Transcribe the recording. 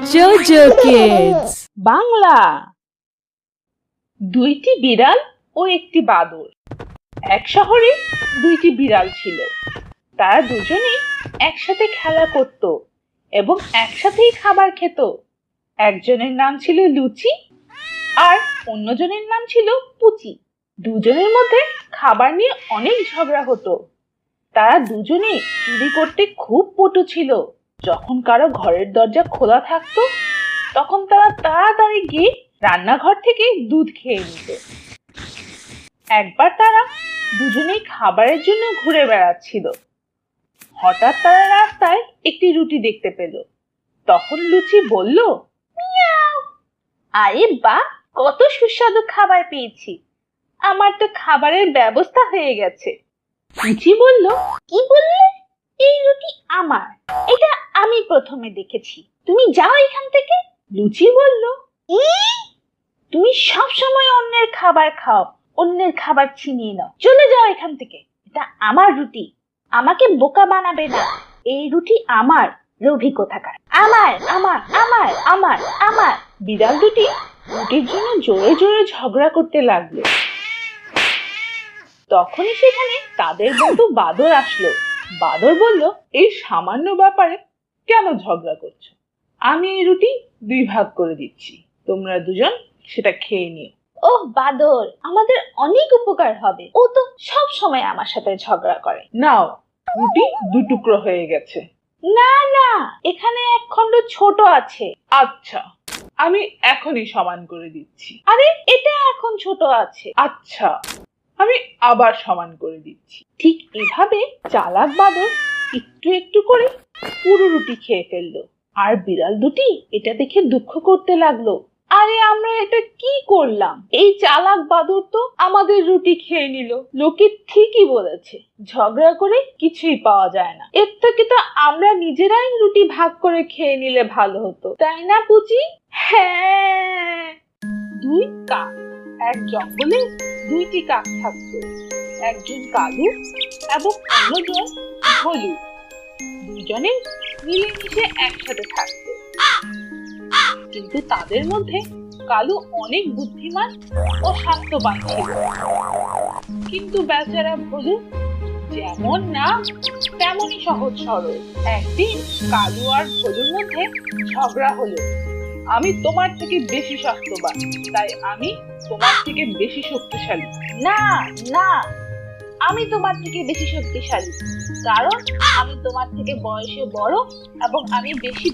Jojo Kids Bangla. দুইটি বিড়াল ও একটি বাদর। এক শহরে দুইটি বিড়াল ছিল। তারা দুজনেই একসাথে খেলা করত এবং একসাথেই খাবার খেত। একজনের নাম ছিল লুচি আর অন্যজনের নাম ছিল পুচি। দুজনের মধ্যে খাবার নিয়ে অনেক ঝগড়া হতো। তারা দুজনেই চুরি করতে খুব পটু ছিল। যখন কারো ঘরের দরজা খোলা থাকতো তখন তারা তাড়াতাড়ি গিয়ে রান্নাঘর থেকে দুধ খেয়ে নিত। একবার তারা দুজনেই খাবারের জন্য ঘুরে বেড়াচ্ছিল। হঠাৎ তারা রাস্তায় একটি রুটি দেখতে পেল। তখন লুচি বলল, মিয়াও, আরে বাহ, কত সুস্বাদু খাবার পেয়েছি। আমার তো খাবারের ব্যবস্থা হয়ে গেছে। পুচি বলল, কি বললে? এই রুটি আমার, এটা আমি প্রথমে দেখেছি। তুমি যাও এখান থেকে। লুচি বলল, তুমি সব সময় অন্যের খাবার খাও, অন্যের খাবার ছিনিয়ে নাও। চলে যাও এখান থেকে, এটা আমার রুটি। আমাকে বোকা বানাবে না। এই রুটি আমার, লোভী কোথাকার। আমার আমার আমার আমার আমার। বিড়াল দুটি রুটির জন্য জোরে জোরে ঝগড়া করতে লাগলো। তখনই সেখানে তাদের বন্ধু বাদর আসলো। বাদর বলল, এই সামান্য ব্যাপারে কেন ঝগড়া করছো? আমি এই রুটি দুই ভাগ করে দিচ্ছি, তোমরা দুজন সেটা খেয়ে নিও। ওহ বাদর, আমাদের অনেক উপকার হবে। ও তো সব সময় আমার সাথে ঝগড়া করে। নাও, রুটি দুই টুকরো হয়ে গেছে। না না, এখানে এক খণ্ড ছোট আছে। আচ্ছা, আমি এখনই সমান করে দিচ্ছি। আরে এটা এখন ছোট আছে। আচ্ছা, আমি আবার সমান করে দিচ্ছি। ঠিক এভাবে চালাক বাদর একটু একটু করে পুরো রুটি খেয়ে ফেললো। আর বিড়াল দুটি এটা দেখে দুঃখ করতে লাগলো। আরে আমরা এটা কি করলাম? এই চালাক বাদর তো আমাদের রুটি খেয়ে নিল। লোকে ঠিকই বলেছে, ঝগড়া করে কিছুই পাওয়া যায় না। এর থেকে তো আমরা নিজেরাই রুটি ভাগ করে খেয়ে নিলে ভালো হতো, তাই না পুচি? হ্যাঁ। দুই কাক। এক জঙ্গলে দুইটি কাক থাকতো। একজন কালু এবং অন্যজন হলুদ। দুজনে মিলেমিশে একসাথে থাকতো। কিন্তু তাদের মধ্যে কালু অনেক বুদ্ধিমান ও স্বাস্থ্যবান ছিল। কিন্তু বেচারা ভলু যেমন না তেমনই সহজ সরল। একদিন কালু আর ভলুর মধ্যে ঝগড়া হলো। আমি তোমার থেকে বেশি স্বাস্থ্যবান, তাই আমি তোমার থেকে বেশি শক্তিশালী। না না, আমি তোমার থেকে বেশি শক্তিশালী, কারণ আমি তোমার থেকে বয়সে বড় এবং আমি বেশি